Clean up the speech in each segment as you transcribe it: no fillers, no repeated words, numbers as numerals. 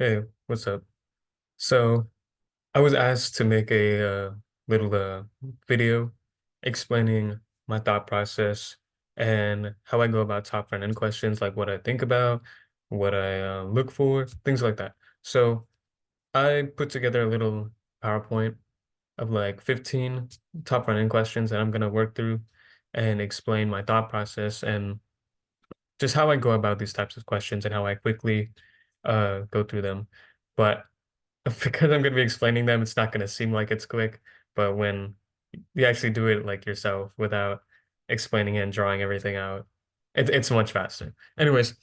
Hey, what's up? So I was asked to make a little video explaining my thought process and how I go about top front end questions, like what I think about, what I look for, things like that. So I put together a little PowerPoint of like 15 top front end questions that I'm gonna work through and explain my thought process and just how I go about these types of questions and how I quickly go through them. But because I'm going to be explaining them, it's not going to seem like it's quick. But when you actually do it like yourself without explaining it and drawing everything out, it's much faster. Anyways,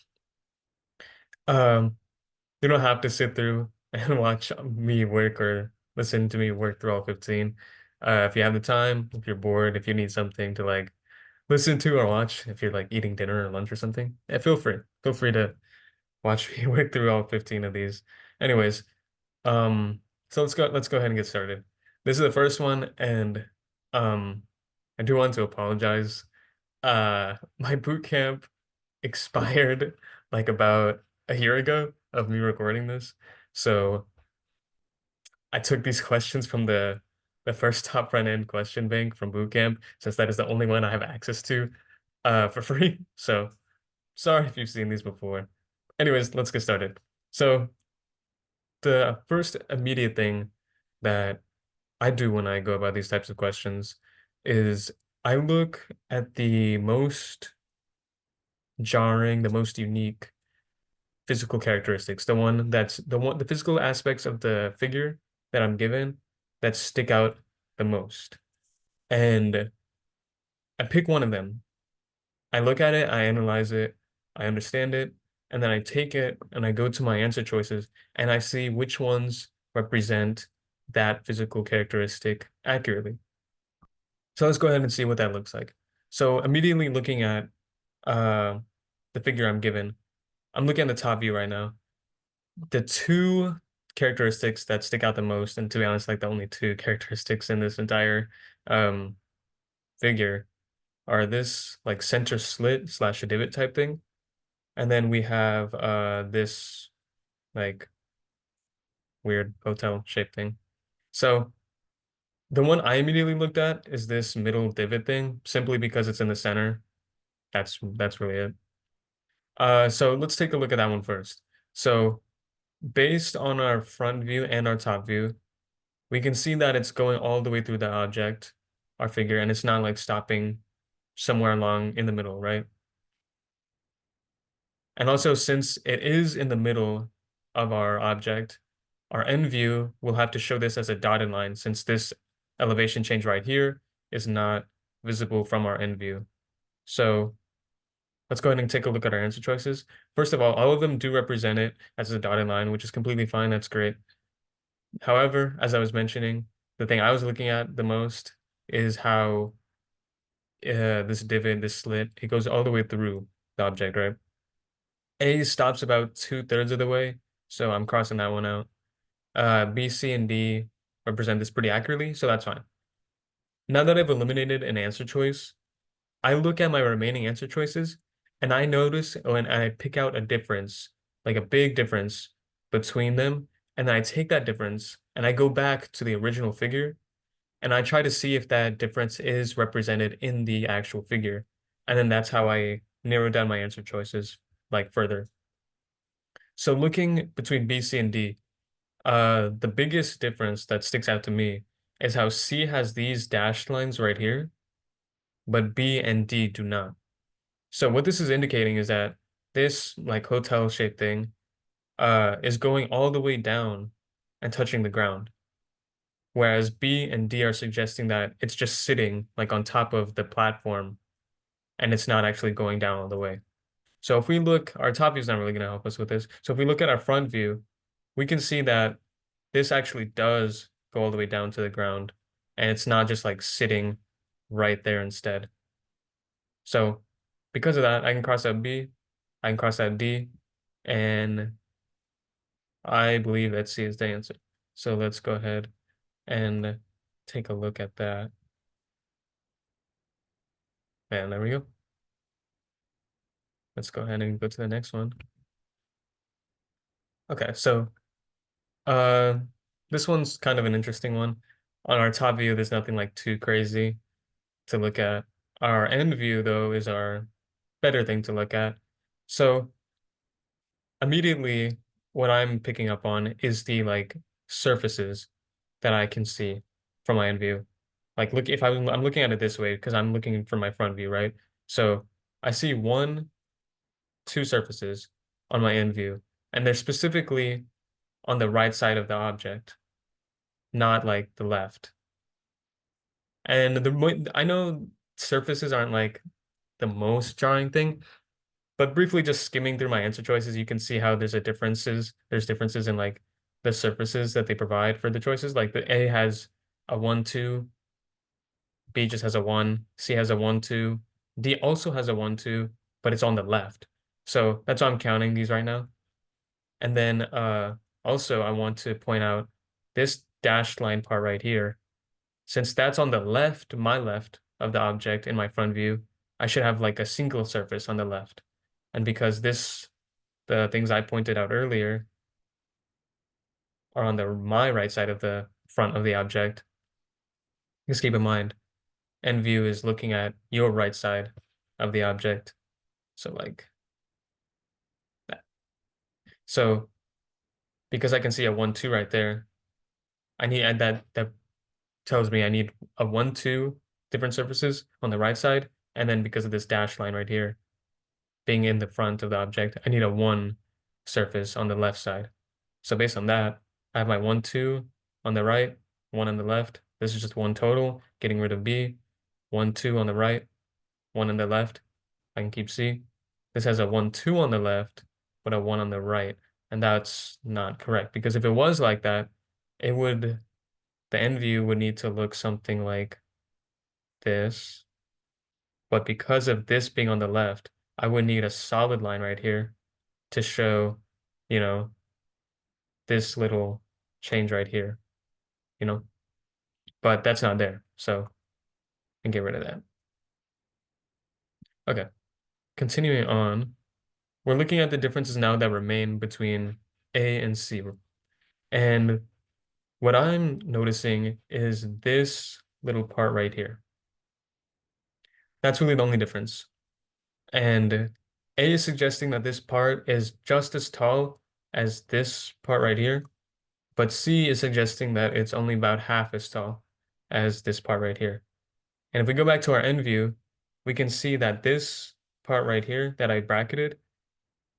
um, you don't have to sit through and watch me work or listen to me work through all 15. If you have the time, if you're bored, if you need something to like listen to or watch, if you're like eating dinner or lunch or something, feel free. Feel free to watch me work through all 15 of these. Anyways, so let's go ahead and get started. This is the first one, and um I do want to apologize. My boot camp expired like about a year ago of me recording this. So I took these questions from the first top front end question bank from boot camp, since that is the only one I have access to for free. So sorry if you've seen these before. Anyways, let's get started. So the first immediate thing that I do when I go about these types of questions is I look at the most jarring, the most unique physical characteristics, the physical aspects of the figure that I'm given that stick out the most. And I pick one of them. I look at it, I analyze it, I understand it, and then I take it and I go to my answer choices and I see which ones represent that physical characteristic accurately. So let's go ahead and see what that looks like. So immediately looking at uh, the figure I'm given, I'm looking at the top view right now. The two characteristics that stick out the most, and to be honest, like the only two characteristics in this entire um, figure are this like center slit slash a divot type thing. And then we have this like weird hotel shape thing. So the one I immediately looked at is this middle divot thing, simply because it's in the center. That's really it. So let's take a look at that one first. So based on our front view and our top view, we can see that it's going all the way through the object, our figure, and it's not like stopping somewhere along in the middle, right? And also, since it is in the middle of our object, our end view will have to show this as a dotted line, since this elevation change right here is not visible from our end view. So let's go ahead and take a look at our answer choices. First of all of them do represent it as a dotted line, which is completely fine. That's great. However, as I was mentioning, the thing I was looking at the most is how this divot, this slit, it goes all the way through the object, right? A stops about 2/3 of the way, so I'm crossing that one out. B, C, and D represent this pretty accurately, so that's fine. Now that I've eliminated an answer choice, I look at my remaining answer choices and I notice when I pick out a difference, like a big difference between them, and then I take that difference and I go back to the original figure and I try to see if that difference is represented in the actual figure. And then that's how I narrow down my answer choices like further. So looking between B, C, and D, the biggest difference that sticks out to me is how C has these dashed lines right here, but B and D do not. So what this is indicating is that this like hotel shaped thing is going all the way down and touching the ground, whereas B and D are suggesting that it's just sitting like on top of the platform and it's not actually going down all the way. So if we look, our top view is not really going to help us with this. So if we look at our front view, we can see that this actually does go all the way down to the ground and it's not just like sitting right there instead. So because of that, I can cross out B, I can cross out D, and I believe that C is the answer. So let's go ahead and take a look at that. And there we go. Let's go ahead and go to the next one. Okay, so Uh, this one's kind of an interesting one. On our top view, there's nothing like too crazy to look at. Our end view, though, is our better thing to look at. So immediately, what I'm picking up on is the like surfaces that I can see from my end view. Like, look, if I'm looking at it this way because I'm looking from my front view, right? So I see one, two surfaces on my end view, and they're specifically on the right side of the object, not like the left. And I know surfaces aren't like the most jarring thing, but briefly just skimming through my answer choices, you can see how there's differences in like the surfaces that they provide for the choices. Like the A has a 1, 2, B just has a 1, C has a 1, 2, D also has a 1, 2, but it's on the left. So that's why I'm counting these right now. And then also I want to point out this dashed line part right here. Since that's on the left, my left of the object in my front view, I should have like a single surface on the left. And because the things I pointed out earlier are on my right side of the front of the object, just keep in mind, end view is looking at your right side of the object. So like that. So because I can see a 1, 2 right there, I need and that tells me I need a 1, 2 different surfaces on the right side. And then because of this dash line right here being in the front of the object, I need a 1 surface on the left side. So based on that, I have my 1, 2 on the right, 1 on the left. This is just one total, getting rid of B. 1, 2 on the right, 1 on the left. I can keep C. This has a 1, 2 on the left, but a 1 on the right. And that's not correct because if it was like that, the end view would need to look something like this. But because of this being on the left, I would need a solid line right here to show, you know, this little change right here, you know, but that's not there. So and get rid of that. Okay, continuing on, we're looking at the differences now that remain between A and C. And what I'm noticing is this little part right here. That's really the only difference. And A is suggesting that this part is just as tall as this part right here, but C is suggesting that it's only about half as tall as this part right here. And if we go back to our end view, we can see that this part right here that I bracketed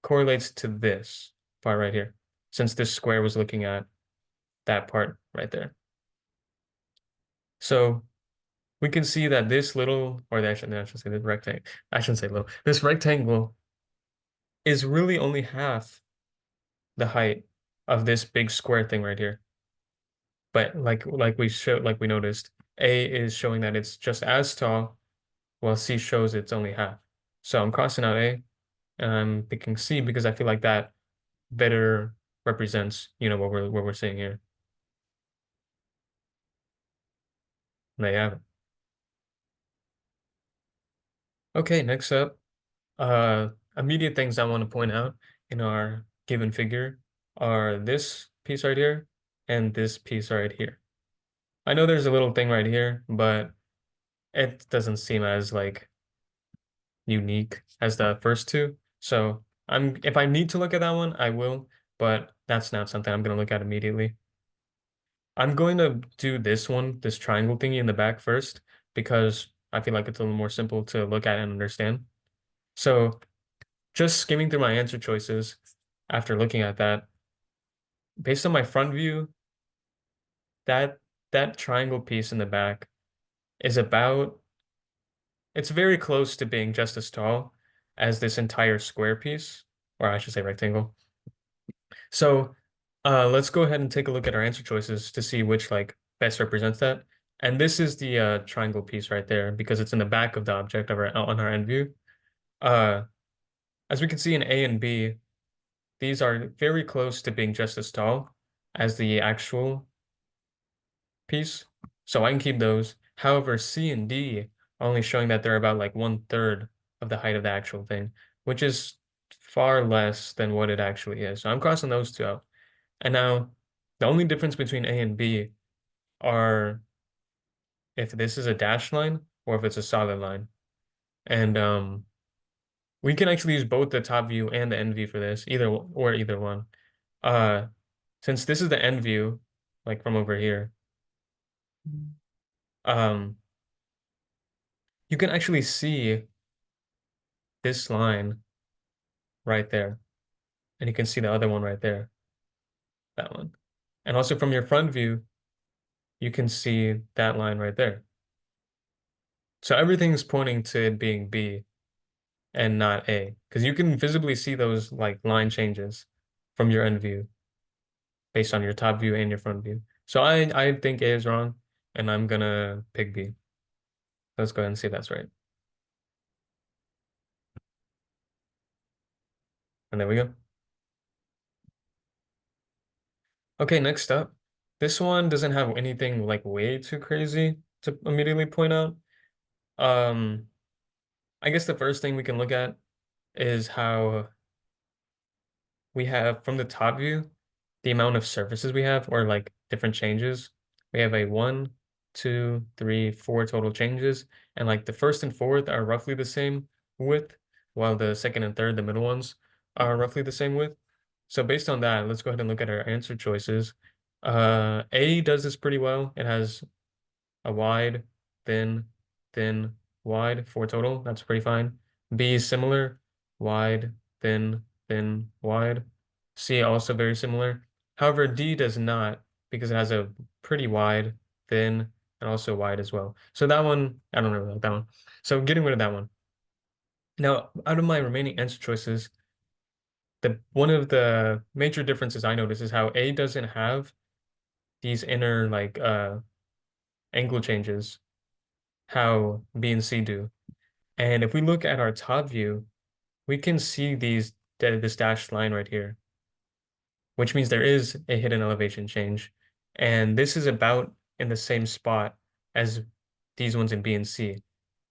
correlates to this part right here, since this square was looking at that part right there. So we can see that this little, or I should say the rectangle, I shouldn't say little, this rectangle is really only half the height of this big square thing right here. But like we noticed, A is showing that it's just as tall, while C shows it's only half. So I'm crossing out A and I'm picking C because I feel like that better represents, what we're seeing here. There you have it. Okay, next up, immediate things I want to point out in our given figure are this piece right here and this piece right here. I know there's a little thing right here, but it doesn't seem as like unique as the first two. So if I need to look at that one, I will, but that's not something I'm gonna look at immediately. I'm going to do this one, this triangle thingy in the back first, because I feel like it's a little more simple to look at and understand. So just skimming through my answer choices after looking at that, based on my front view, that that triangle piece in the back is it's very close to being just as tall as this entire square piece, or I should say rectangle. So let's go ahead and take a look at our answer choices to see which like best represents that. And this is the triangle piece right there because it's in the back of the object on our end view. Uh, as we can see in A and B, these are very close to being just as tall as the actual piece. So I can keep those. However, C and D are only showing that they're about like 1/3 of the height of the actual thing, which is far less than what it actually is. So I'm crossing those two out. And now The only difference between A and B are if this is a dashed line or if it's a solid line. And we can actually use both the top view and the end view for this, either one. Uh, since this is the end view, like from over here, um, you can actually see this line right there, and you can see the other one right there, that one. And also from your front view, you can see that line right there. So everything's pointing to it being B and not A, because you can visibly see those like line changes from your end view based on your top view and your front view. So I think A is wrong, and I'm gonna pick B. Let's go ahead and see if that's right. And there we go. Okay, next up. This one doesn't have anything like way too crazy to immediately point out. Um, I guess the first thing we can look at is how we have from the top view, the amount of surfaces we have, or like different changes. We have a one, two, three, four total changes, and like the first and fourth are roughly the same width, while the second and third, the middle ones, are roughly the same width. So based on that, let's go ahead and look at our answer choices. A does this pretty well. It has a wide, thin, thin, wide, four total. That's pretty fine. B is similar, wide, thin, thin, wide. C also very similar. However, D does not because it has a pretty wide, thin, and also wide as well. So that one, I don't really like that one. So getting rid of that one. Now, out of my remaining answer choices, the one of the major differences I notice is how A doesn't have these inner like angle changes, how B and C do. And if we look at our top view, we can see this dashed line right here, which means there is a hidden elevation change. And this is about in the same spot as these ones in B and C.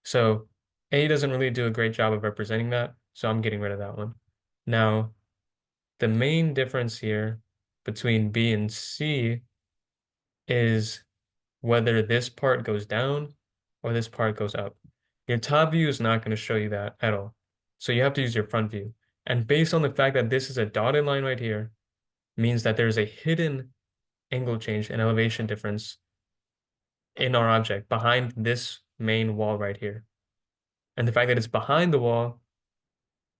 So A doesn't really do a great job of representing that, so I'm getting rid of that one. Now, the main difference here between B and C is whether this part goes down or this part goes up. Your top view is not going to show you that at all. So you have to use your front view. And based on the fact that this is a dotted line right here, means that there's a hidden angle change and elevation difference in our object behind this main wall right here. And the fact that it's behind the wall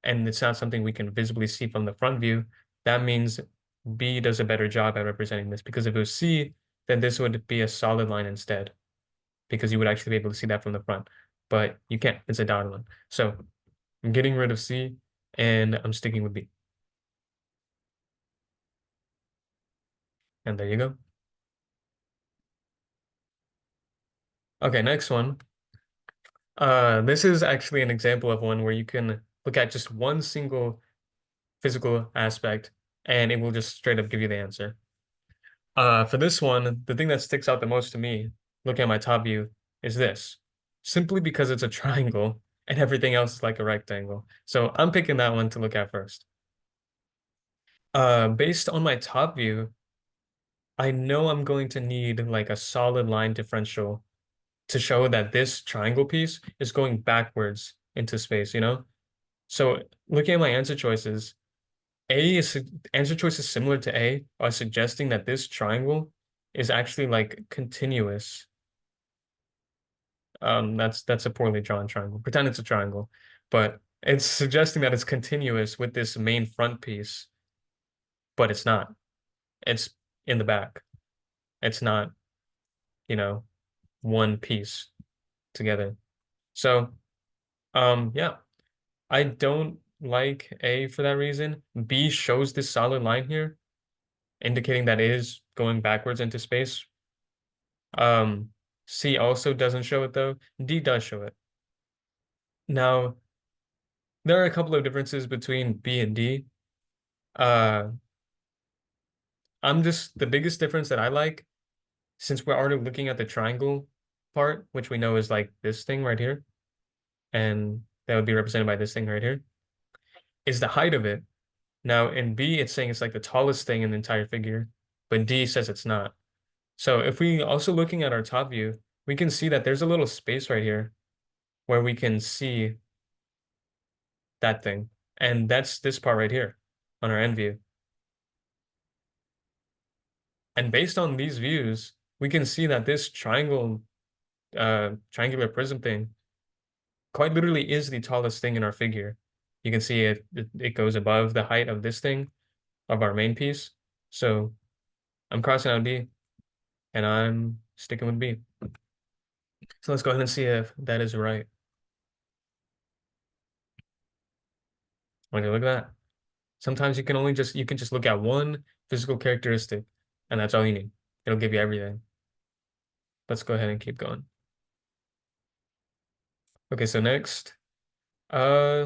and it's not something we can visibly see from the front view, that means B does a better job at representing this, because if it was C, then this would be a solid line instead, because you would actually be able to see that from the front. But you can't, it's a dotted line. So I'm getting rid of C and I'm sticking with B. And there you go. Okay, next one. This is actually an example of one where you can look at just one single physical aspect and it will just straight up give you the answer. For this one, the thing that sticks out the most to me, looking at my top view, is this. Simply because it's a triangle and everything else is like a rectangle. So I'm picking that one to look at first. Based on my top view, I know I'm going to need like a solid line differential to show that this triangle piece is going backwards into space, you know? So looking at my answer choices, answer choices similar to A are suggesting that this triangle is actually like continuous. That's a poorly drawn triangle. Pretend it's a triangle, but it's suggesting that it's continuous with this main front piece, but it's not. It's in the back. It's not, you know, one piece together. So, yeah, I don't like A for that reason. B shows this solid line here, indicating that it is going backwards into space. Um, C also doesn't show it though. D does show it. Now, there are a couple of differences between B and D. Uh, I'm just the biggest difference that I like, since we're already looking at the triangle part, which we know is like this thing right here, and that would be represented by this thing right here, is the height of it. Now in B, it's saying it's like the tallest thing in the entire figure. but D says it's not. So if we also looking at our top view, we can see that there's a little space right here where we can see that thing. And that's this part right here on our end view. And based on these views, we can see that this triangular prism thing quite literally is the tallest thing in our figure. You can see it goes above the height of this thing, of our main piece. So I'm crossing out D and I'm sticking with B. So let's go ahead and see if that is right. Okay, look at that. Sometimes you can just look at one physical characteristic and that's all you need. It'll give you everything. Let's go ahead and keep going. Okay, so next, uh,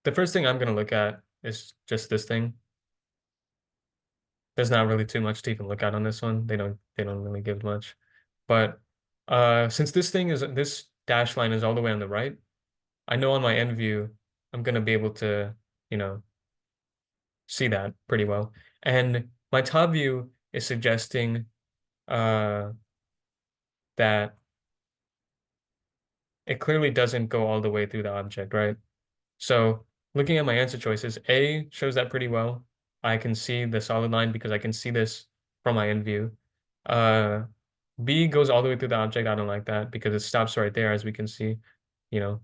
the first thing I'm gonna look at is just this thing. There's not really too much to even look at on this one. They don't really give much. But since this dash line is all the way on the right, I know on my end view, I'm gonna be able to, you know, see that pretty well. And my top view is suggesting uh that it clearly doesn't go all the way through the object, right? So looking at my answer choices, A shows that pretty well. I can see the solid line because I can see this from my end view. Uh, B goes all the way through the object. I don't like that because it stops right there, as we can see, you know.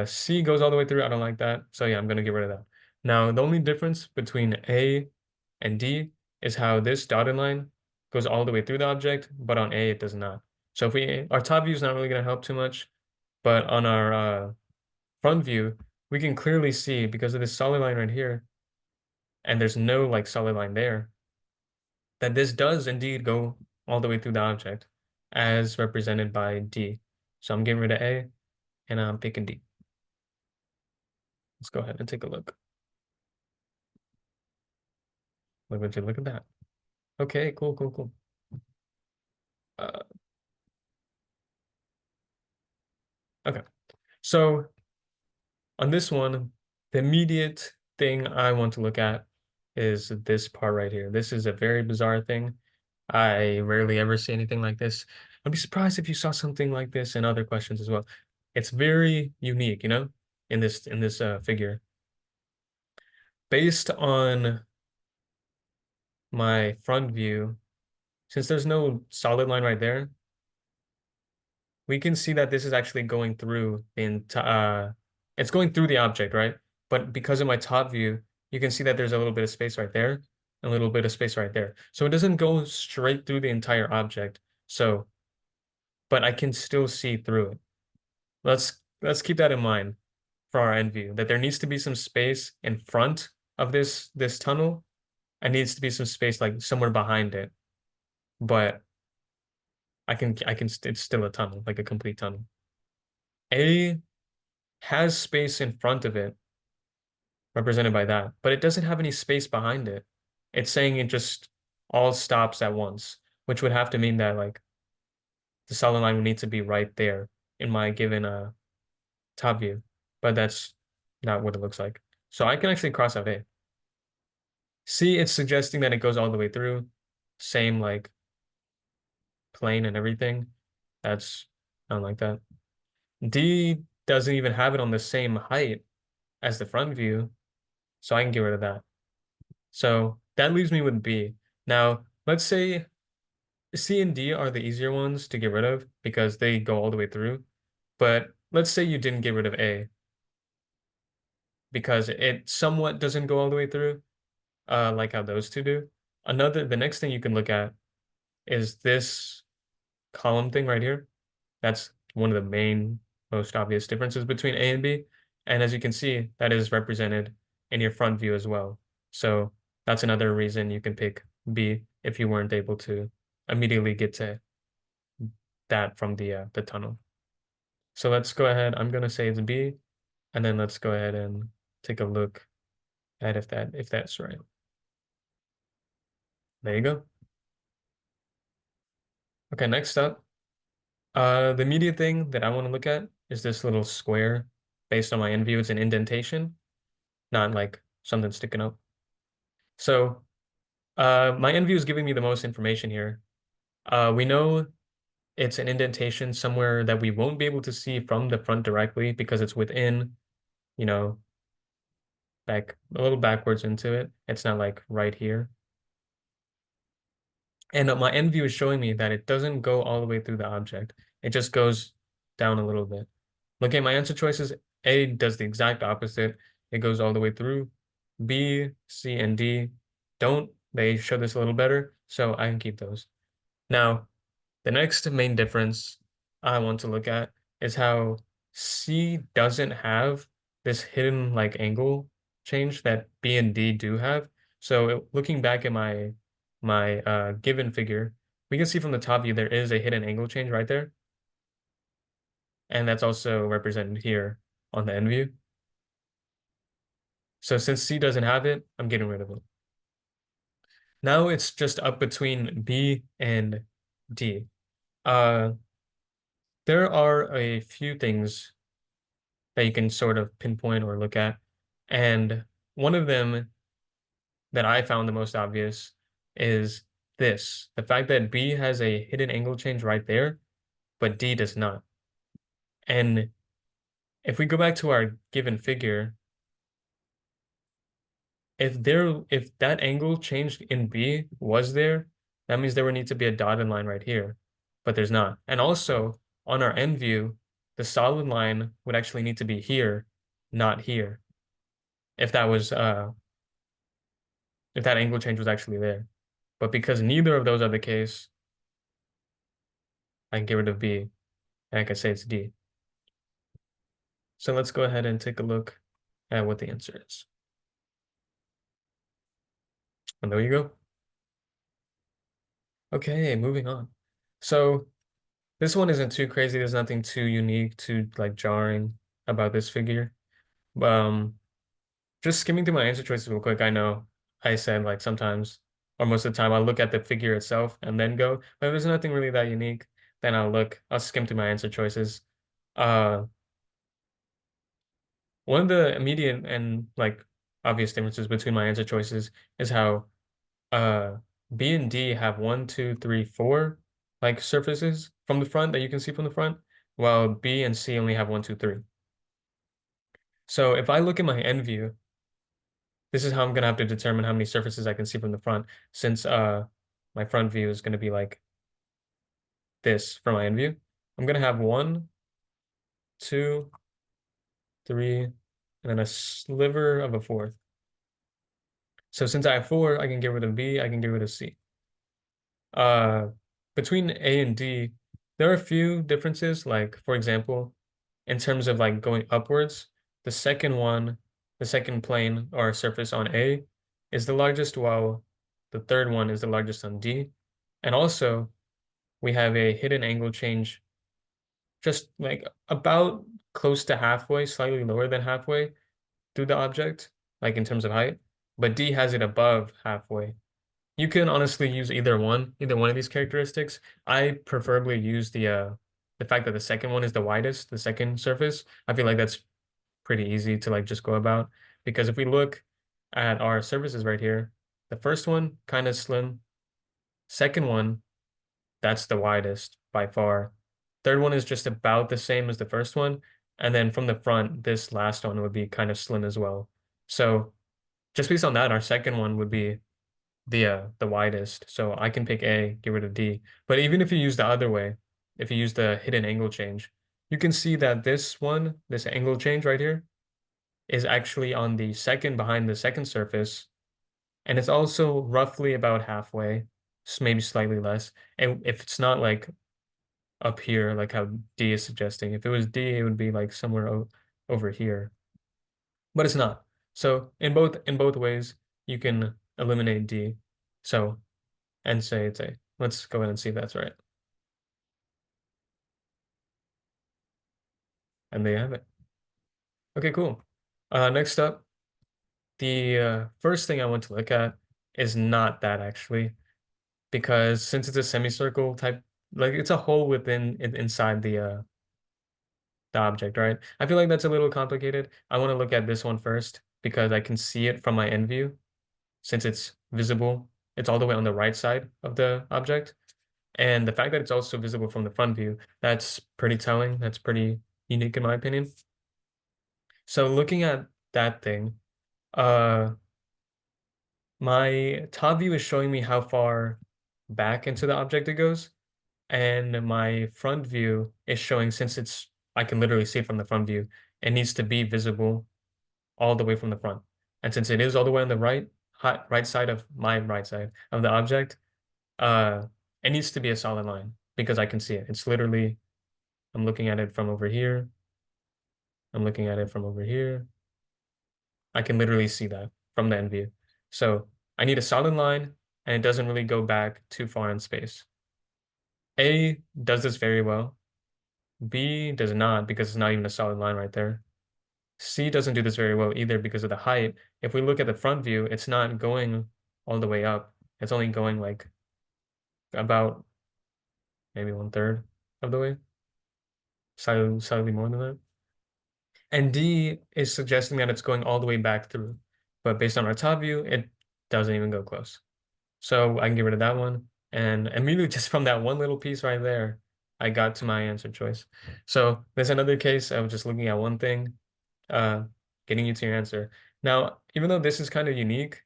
C goes all the way through. I don't like that. So yeah, I'm gonna get rid of that. Now, the only difference between A and D is how this dotted line goes all the way through the object, but on A it does not. So if our top view is not really gonna help too much, but on our front view, we can clearly see because of this solid line right here, and there's no like solid line there, that this does indeed go all the way through the object as represented by D. So I'm getting rid of A and I'm picking D. Let's go ahead and take a look. Look at that. Okay, cool, cool, cool. Uh, okay, so on this one, the immediate thing I want to look at is this part right here. This is a very bizarre thing. I rarely ever see anything like this. I'd be surprised if you saw something like this in other questions as well. It's very unique, you know, in this figure. Based on my front view, since there's no solid line right there, we can see that this is actually going through it's going through the object, right? But because of my top view, you can see that there's a little bit of space right there, and a little bit of space right there. So it doesn't go straight through the entire object. So, but I can still see through it. Let's keep that in mind for our end view, that there needs to be some space in front of this tunnel, and needs to be some space like somewhere behind it. But it's still a tunnel, like a complete tunnel. A has space in front of it, represented by that, but it doesn't have any space behind it. It's saying it just all stops at once, which would have to mean that like the solid line would need to be right there in my given top view, but that's not what it looks like. So I can actually cross out A. C, it's suggesting that it goes all the way through, same like plane and everything. That's, I don't like that. D doesn't even have it on the same height as the front view, so I can get rid of that. So that leaves me with B. Now, let's say C and D are the easier ones to get rid of because they go all the way through. But let's say you didn't get rid of A because it somewhat doesn't go all the way through, like how those two do. The next thing you can look at is this column thing right here. That's one of the main, most obvious differences between A and B. And as you can see, that is represented in your front view as well. So that's another reason you can pick B if you weren't able to immediately get to that from the tunnel. So let's go ahead. I'm gonna say it's B, and then let's go ahead and take a look at if that's right. There you go. Okay, next up, the immediate thing that I want to look at is this little square. Based on my end view, it's an indentation, not like something sticking up. So My end view is giving me the most information here. We know it's an indentation somewhere that we won't be able to see from the front directly because it's within, you know, back a little backwards into it. It's not like right here. And my end view is showing me that it doesn't go all the way through the object. It just goes down a little bit. Looking at my answer choices, A does the exact opposite. It goes all the way through. B, C, and D don't. They show this a little better, so I can keep those. Now, the next main difference I want to look at is how C doesn't have this hidden like angle change that B and D do have. So looking back at my given figure, we can see from the top view there is a hidden angle change right there. And that's also represented here on the end view. So since C doesn't have it, I'm getting rid of it. Now it's just up between B and D. Uh, there are a few things that you can sort of pinpoint or look at. And one of them that I found the most obvious is this, the fact that B has a hidden angle change right there, but D does not. And if we go back to our given figure, if that angle changed in B was there, that means there would need to be a dotted line right here, but there's not. And also on our end view, the solid line would actually need to be here, not here, if that was if that angle change was actually there. But because neither of those are the case, I can get rid of B and I can say it's D. So let's go ahead and take a look at what the answer is. And there you go. Okay, moving on. So this one isn't too crazy. There's nothing too unique, too like jarring about this figure. Um, just skimming through my answer choices real quick. I know I said like sometimes or most of the time I'll look at the figure itself and then go, but if there's nothing really that unique, then I'll skim through my answer choices. Uh, one of the immediate and like obvious differences between my answer choices is how uh B and D have one, two, three, four like surfaces from the front that you can see from the front, while B and C only have one, two, three. So if I look at my end view, this is how I'm gonna have to determine how many surfaces I can see from the front, since my front view is gonna be like this for my end view. I'm gonna have one, two, three, and then a sliver of a fourth. So since I have four, I can get rid of B, I can get rid of C. Uh, between A and D, there are a few differences. Like, for example, in terms of like going upwards, the second one, the second plane or surface on A is the largest, while the third one is the largest on D. And also, we have a hidden angle change just like about close to halfway, slightly lower than halfway through the object, like in terms of height, but D has it above halfway. You can honestly use either one of these characteristics. I preferably use the fact that the second one is the widest, the second surface. I feel like that's pretty easy to like just go about because if we look at our surfaces right here, the first one kind of slim, second one that's the widest by far. Third one is just about the same as the first one, and then from the front, this last one would be kind of slim as well. So just based on that, our second one would be the widest. So I can pick A, get rid of D. But even if you use the other way, if you use the hidden angle change, you can see that this one, this angle change right here, is actually on the second behind the second surface. And it's also roughly about halfway, maybe slightly less. And if it's not like up here, like how D is suggesting, if it was D, it would be like somewhere over here. But it's not. So in both ways, you can eliminate D. So and say it's A. Let's go ahead and see if that's right. And there you have it. Okay, cool. Next up, the first thing I want to look at is not that actually, because since it's a semicircle type, like it's a hole inside the object, right? I feel like that's a little complicated. I want to look at this one first because I can see it from my end view since it's visible. it's all the way on the right side of the object. And the fact that it's also visible from the front view, that's pretty telling. That's pretty unique in my opinion. So looking at that thing, uh, my top view is showing me how far back into the object it goes, and my front view is showing, since I can literally see it from the front view, it needs to be visible all the way from the front. And since it is all the way on the right side of my right side of the object, uh, it needs to be a solid line because I can see it. It's literally, I'm looking at it from over here. I'm looking at it from over here. I can literally see that from the end view. So I need a solid line, and it doesn't really go back too far in space. A does this very well. B does not, because it's not even a solid line right there. C doesn't do this very well either because of the height. If we look at the front view, it's not going all the way up. It's only going like about maybe 1/3 of the way, slightly more than that. And D is suggesting that it's going all the way back through. But based on our top view, it doesn't even go close. So I can get rid of that one. And immediately just from that one little piece right there, I got to my answer choice. So there's another case of just looking at one thing, uh, getting you to your answer. Now, even though this is kind of unique,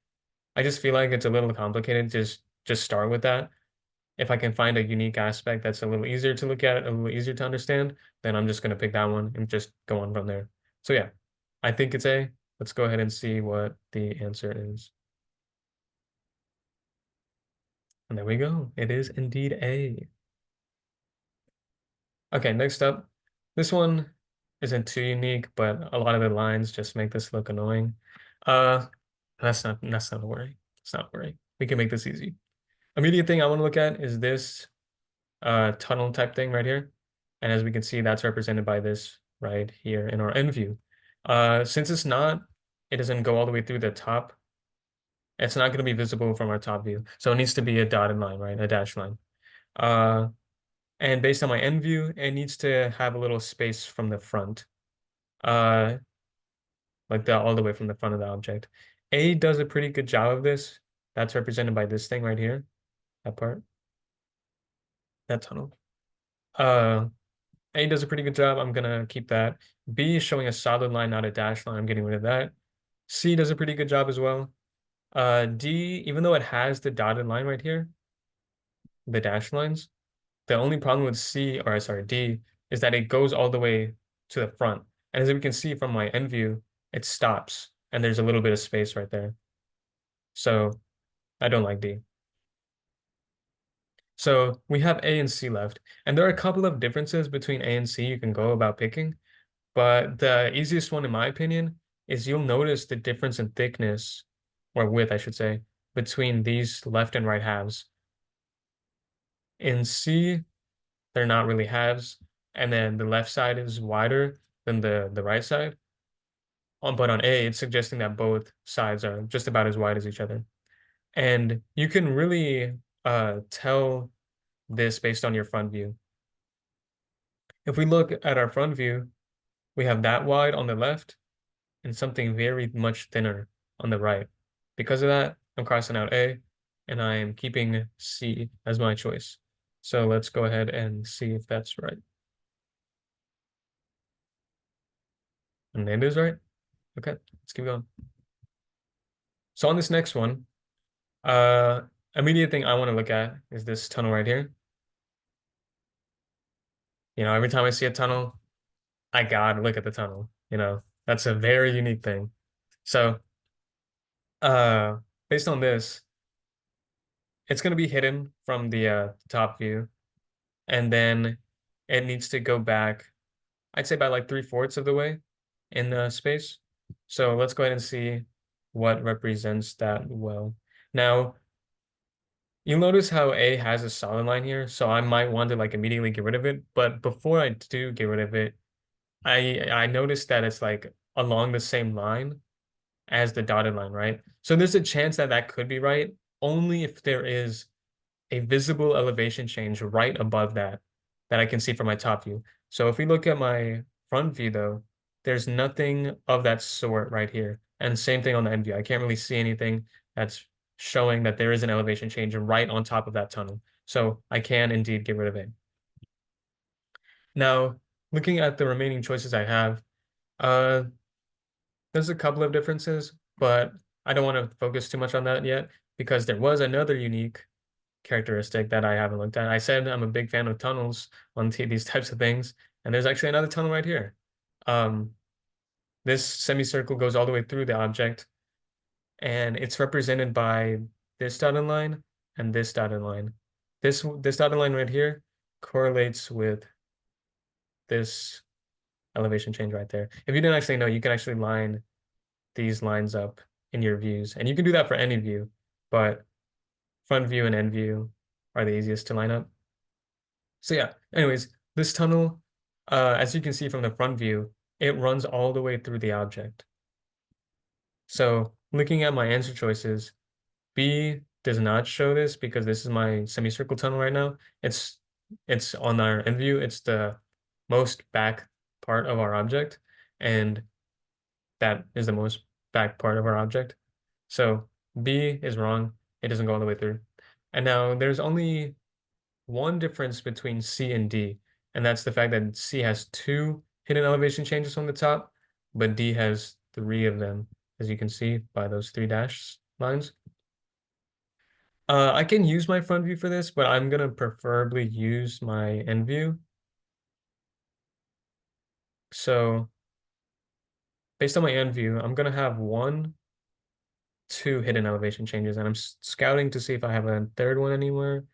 I just feel like it's a little complicated. Just start with that. If I can find a unique aspect that's a little easier to look at, a little easier to understand, then I'm just going to pick that one and just go on from there. So yeah, I think it's A. Let's go ahead and see what the answer is. And there we go. It is indeed A. Okay, next up. This one isn't too unique, but a lot of the lines just make this look annoying. Uh, that's not a worry. It's not a worry. We can make this easy. Immediate thing I want to look at is this tunnel type thing right here. And as we can see, that's represented by this right here in our end view. Since it doesn't go all the way through the top, it's not going to be visible from our top view. So it needs to be a dotted line, right? A dashed line. And based on my end view, it needs to have a little space from the front, uh, like that all the way from the front of the object. A does a pretty good job of this. That's represented by this thing right here, that part, that tunnel. A does a pretty good job. I'm gonna keep that. B is showing a solid line, not a dashed line. I'm getting rid of that. C does a pretty good job as well. D, even though it has the dotted line right here, the dashed lines, the only problem with D, is that it goes all the way to the front. And as we can see from my end view, it stops and there's a little bit of space right there. So I don't like D. So we have A and C left. And there are a couple of differences between A and C you can go about picking. But the easiest one, in my opinion, is you'll notice the difference in thickness, or width, I should say, between these left and right halves. In C, they're not really halves, and then the left side is wider than the right side. But on A, it's suggesting that both sides are just about as wide as each other. And you can really tell this based on your front view. If we look at our front view, we have that wide on the left and something very much thinner on the right. Because of that, I'm crossing out A and I am keeping C as my choice. So let's go ahead and see if that's right. And it is right. Okay, let's keep going. So on this next one, immediate thing I want to look at is this tunnel right here. Every time I see a tunnel, I gotta look at the tunnel. That's a very unique thing. So, based on this, it's going to be hidden from the top view, and then it needs to go back, I'd say by like 3/4 of the way in the space. So let's go ahead and see what represents that well. Now, you'll notice how A has a solid line here, so I might want to like immediately get rid of it. But before I do get rid of it, I noticed that it's like along the same line as the dotted line, right? So there's a chance that that could be right, only if there is a visible elevation change right above that I can see from my top view. So if we look at my front view though, there's nothing of that sort right here. And same thing on the end view. I can't really see anything that's showing that there is an elevation change right on top of that tunnel. So I can indeed get rid of A. Now, looking at the remaining choices I have, there's a couple of differences, but I don't want to focus too much on that yet because there was another unique characteristic that I haven't looked at. I said I'm a big fan of tunnels on these types of things, and there's actually another tunnel right here. This semicircle goes all the way through the object, and it's represented by this dotted line and this dotted line. This dotted line right here correlates with this elevation change right there. If you didn't actually know, you can actually line these lines up in your views, and you can do that for any view, but front view and end view are the easiest to line up. So yeah, anyways, this tunnel, as you can see from the front view, it runs all the way through the object. So looking at my answer choices, B does not show this because this is my semicircle tunnel right now. It's on our end view. It's the most back part of our object, and that is the most back part of our object. So B is wrong. It doesn't go all the way through. And now there's only one difference between C and D, and that's the fact that C has 2 hidden elevation changes on the top, but D has 3 of them, as you can see by those 3 dash lines. I can use my front view for this, but I'm gonna preferably use my end view. So based on my end view, I'm gonna have 1, 2 hidden elevation changes, and I'm scouting to see if I have a third one anywhere.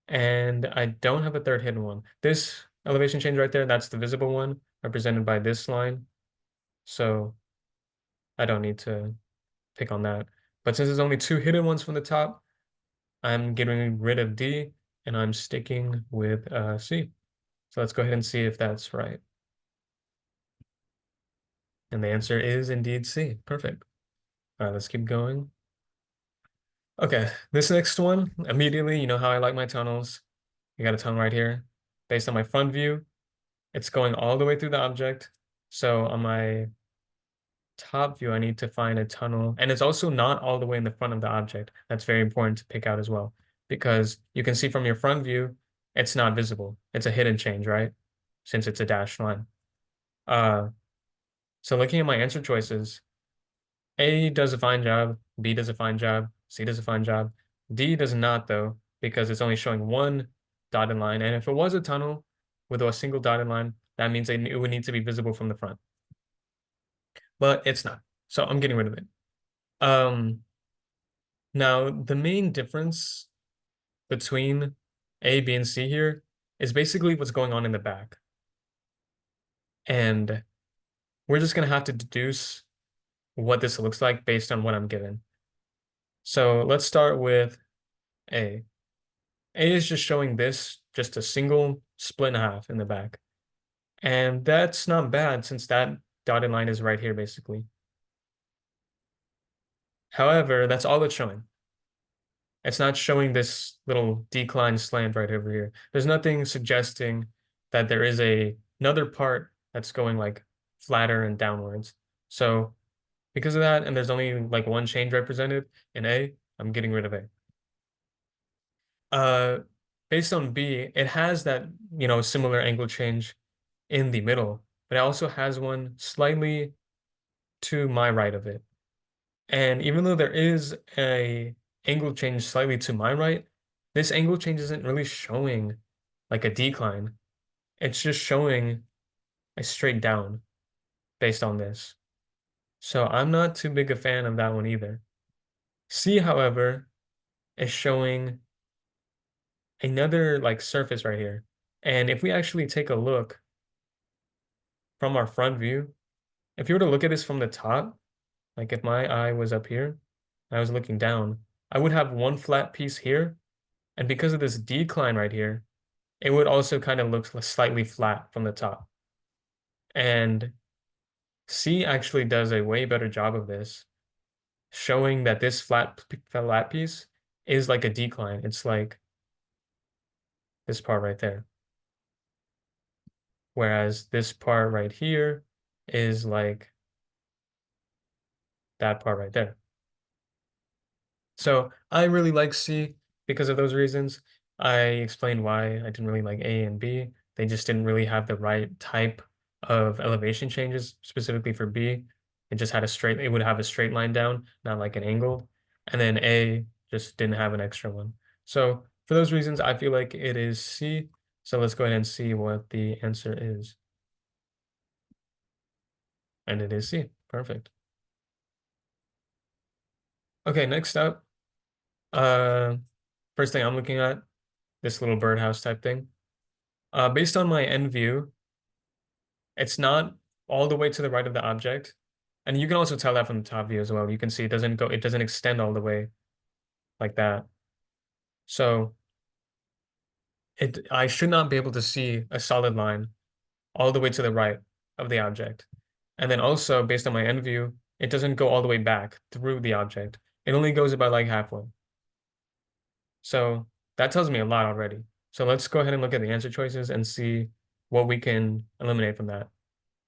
And I don't have a third hidden one. This elevation change right there, that's the visible one, represented by this line. So I don't need to pick on that. But since there's only 2 hidden ones from the top, I'm getting rid of D, and I'm sticking with C. So let's go ahead and see if that's right. And the answer is indeed C. Perfect. All right, let's keep going. Okay, this next one, immediately, you know how I like my tunnels. You got a tunnel right here. Based on my front view, it's going all the way through the object. So on my top view, I need to find a tunnel. And it's also not all the way in the front of the object. That's very important to pick out as well, because you can see from your front view, it's not visible. It's a hidden change, right? Since it's a dashed line. So looking at my answer choices, A does a fine job, B does a fine job, C does a fine job. D does not though, because it's only showing 1 dotted line. And if it was a tunnel with a single dotted line, that means it would need to be visible from the front. But it's not. So I'm getting rid of it. Now the main difference between A, B, and C here is basically what's going on in the back. And we're just gonna have to deduce what this looks like based on what I'm given. So let's start with A. A is just showing this, just a single split in half in the back. And that's not bad since that dotted line is right here, basically. However, that's all it's showing. It's not showing this little decline slant right over here. There's nothing suggesting that there is another part that's going like flatter and downwards. So because of that, and there's only like 1 change represented in A, I'm getting rid of A. Based on B, it has that, similar angle change in the middle, but it also has one slightly to my right of it. And even though there is a angle change slightly to my right, this angle change isn't really showing like a decline. It's just showing a straight down based on this. So I'm not too big a fan of that one either. C, however, is showing another like surface right here. And if we actually take a look from our front view, if you were to look at this from the top, like if my eye was up here, and I was looking down, I would have 1 flat piece here. And because of this decline right here, it would also kind of look slightly flat from the top. And C actually does a way better job of this, showing that this flat piece is like a decline. It's like this part right there. Whereas this part right here is like that part right there. So I really like C because of those reasons. I explained why I didn't really like A and B. They just didn't really have the right type of elevation changes, specifically for B. It would have a straight line down, not like an angle. And then A just didn't have an extra one. So for those reasons, I feel like it is C. So let's go ahead and see what the answer is. And it is C. Perfect. Okay, next up, uh, first thing I'm looking at, this little birdhouse type thing. Based on my end view, it's not all the way to the right of the object. And you can also tell that from the top view as well. You can see it doesn't extend all the way like that. So I should not be able to see a solid line all the way to the right of the object. And then also based on my end view, it doesn't go all the way back through the object. It only goes about like halfway. So that tells me a lot already. So let's go ahead and look at the answer choices and see what we can eliminate from that.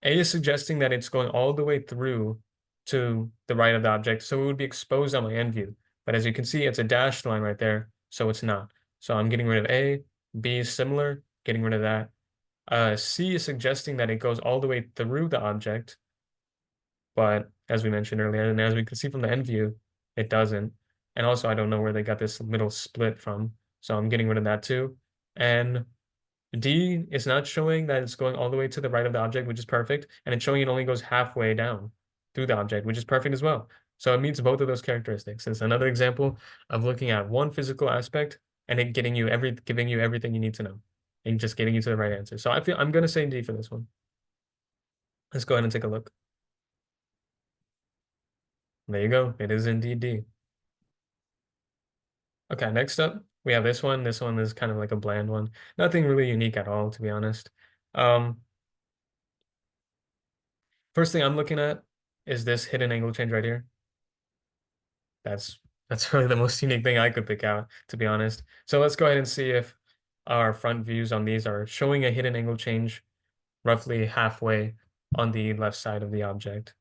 A is suggesting that it's going all the way through to the right of the object, so it would be exposed on my end view. But as you can see, it's a dashed line right there, so it's not. So I'm getting rid of A. B is similar, getting rid of that. C is suggesting that it goes all the way through the object, but as we mentioned earlier, and as we can see from the end view, it doesn't. And also, I don't know where they got this middle split from, so I'm getting rid of that too. And D is not showing that it's going all the way to the right of the object, which is perfect, and it's showing it only goes halfway down through the object, which is perfect as well. So it meets both of those characteristics. It's another example of looking at one physical aspect and it giving you everything you need to know and just getting you to the right answer. So I feel I'm gonna say D for this one. Let's go ahead and take a look. There you go. It is indeed D. Okay, next up, we have this one. This one is kind of like a bland one. Nothing really unique at all, to be honest. Um, First thing I'm looking at is this hidden angle change right here. That's that's really the most unique thing I could pick out, to be honest. So let's go ahead and see if our front views on these are showing a hidden angle change roughly halfway on the left side of the object.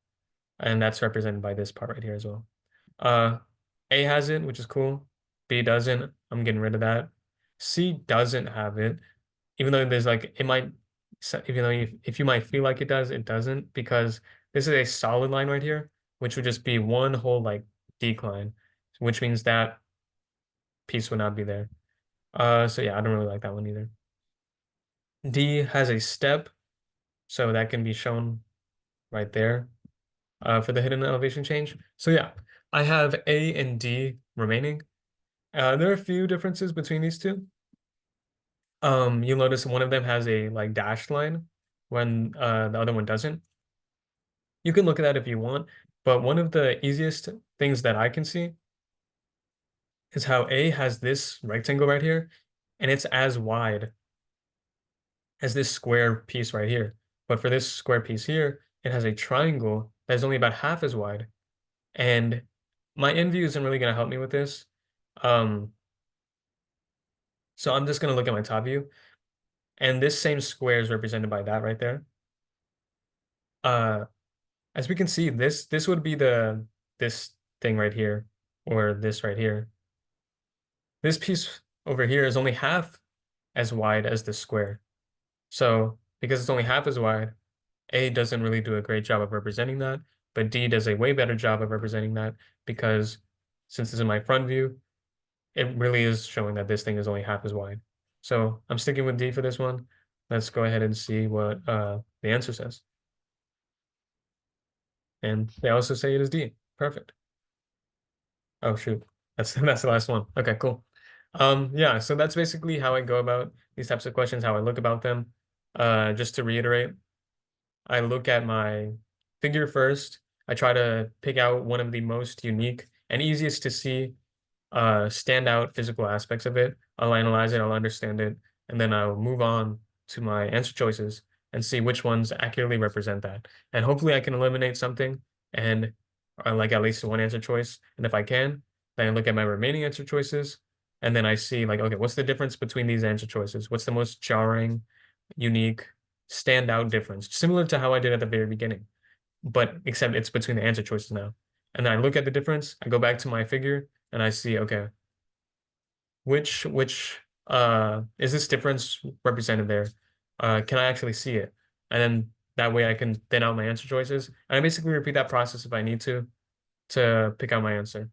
And that's represented by this part right here as well. Uh, A has it, which is cool. B doesn't. I'm getting rid of that. C doesn't have it, even though there's like it might, even though if you might feel like it does, it doesn't because this is a solid line right here, which would just be one whole like decline, which means that piece would not be there. So yeah, I don't really like that one either. D has a step, so that can be shown right there for the hidden elevation change. So yeah, I have A and D remaining. There are a few differences between these two. You'll notice one of them has a like dashed line when the other one doesn't. You can look at that if you want, but one of the easiest things that I can see is how A has this rectangle right here, and it's as wide as this square piece right here. But for this square piece here, it has a triangle that is only about half as wide. And my end view isn't really going to help me with this. Um, so I'm just going to look at my top view. And this same square is represented by that right there. As we can see, this would be this thing right here, or this right here. This piece over here is only half as wide as the square. So because it's only half as wide, A doesn't really do a great job of representing that, but D does a way better job of representing that because since this is my front view, it really is showing that this thing is only half as wide. So I'm sticking with D for this one. Let's go ahead and see what the answer says. And they also say it is D. Perfect. Oh shoot. That's the last one. Okay, cool. Yeah, so that's basically how I go about these types of questions, how I look about them. Just to reiterate, I look at my figure first. I try to pick out one of the most unique and easiest to see standout physical aspects of it. I'll analyze it, I'll understand it, and then I'll move on to my answer choices and see which ones accurately represent that. And hopefully I can eliminate something and like at least one answer choice. And if I can, then I look at my remaining answer choices and then I see like, okay, what's the difference between these answer choices? What's the most jarring, unique, standout difference? Similar to how I did at the very beginning, but except it's between the answer choices now. And then I look at the difference, I go back to my figure, and I see, okay, which is this difference represented there? Can I actually see it? And then that way I can thin out my answer choices. And I basically repeat that process if I need to pick out my answer.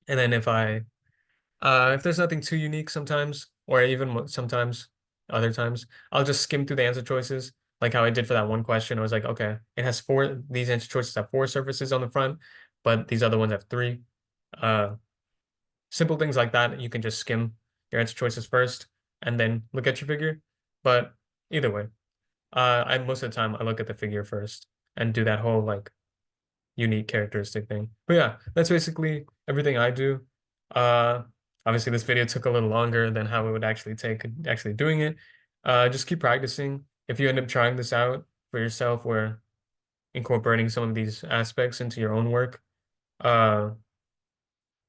And then if there's nothing too unique sometimes, or even sometimes other times, I'll just skim through the answer choices, like how I did for that one question. I was like, okay, it has these answer choices have four surfaces on the front, but these other ones have three. Uh, Simple things like that, you can just skim your answer choices first and then look at your figure. But either way, I most of the time I look at the figure first and do that whole like unique characteristic thing. But yeah, that's basically everything I do. Uh, Obviously this video took a little longer than how it would actually take actually doing it. Just keep practicing. If you end up trying this out for yourself or incorporating some of these aspects into your own work, uh,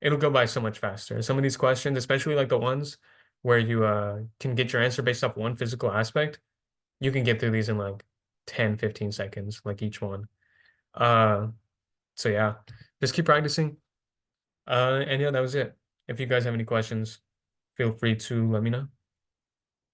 it'll go by so much faster. Some of these questions, especially like the ones where you can get your answer based off one physical aspect, you can get through these in like 10, 15 seconds, like each one. Uh, so yeah, just keep practicing. And yeah, that was it. If you guys have any questions, feel free to let me know.